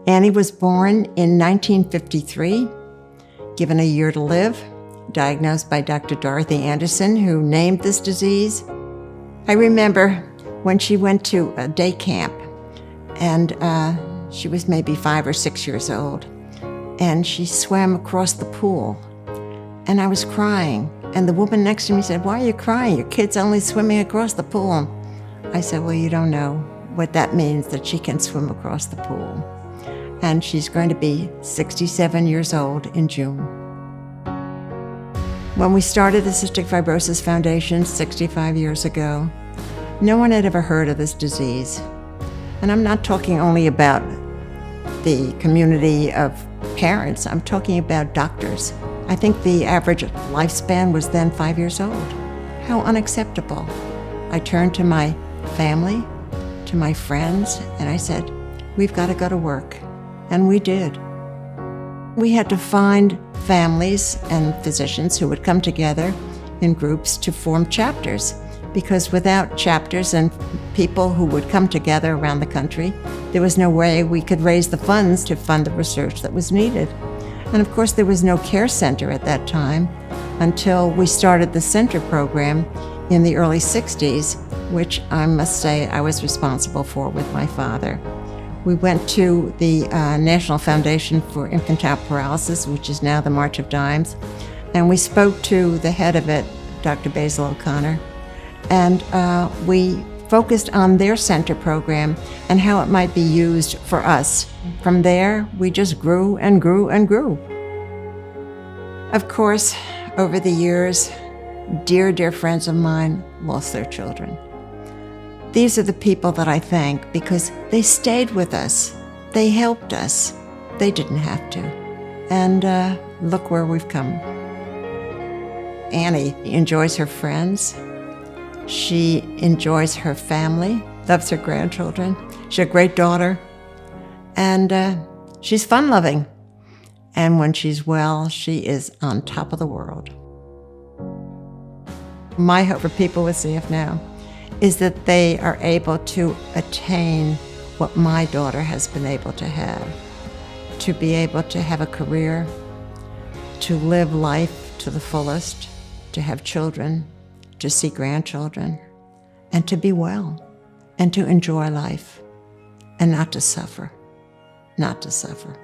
Annie was born in 1953, given a year to live, diagnosed by Dr. Dorothy Anderson, who named this disease. I remember when she went to a day camp, and she was maybe 5 or 6 years old, and she swam across the pool, and I was crying. And the woman next to me said, "Why are you crying? Your kid's only swimming across the pool." I said, "Well, you don't know what that means, that she can swim across the pool." And she's going to be 67 years old in June. When we started the Cystic Fibrosis Foundation 65 years ago, no one had ever heard of this disease. And I'm not talking only about the community of parents, I'm talking about doctors. I think the average lifespan was then 5 years old. How unacceptable. I turned to my family, to my friends, and I said, "We've got to go to work." And we did. We had to find families and physicians who would come together in groups to form chapters, because without chapters and people who would come together around the country, there was no way we could raise the funds to fund the research that was needed. And of course, there was no care center at that time until we started the center program in the early 60s, which I must say I was responsible for with my father. We went to the National Foundation for Infantile Paralysis, which is now the March of Dimes, and we spoke to the head of it, Dr. Basil O'Connor, and we focused on their center program and how it might be used for us. From there, we just grew and grew and grew. Of course, over the years, dear, dear friends of mine lost their children. These are the people that I thank because they stayed with us. They helped us. They didn't have to. And look where we've come. Annie enjoys her friends. She enjoys her family, loves her grandchildren. She's a great daughter. And she's fun-loving. And when she's well, she is on top of the world. My hope for people with CF now is that they are able to attain what my daughter has been able to have, to be able to have a career, to live life to the fullest, to have children, to see grandchildren, and to be well, and to enjoy life, and not to suffer, not to suffer.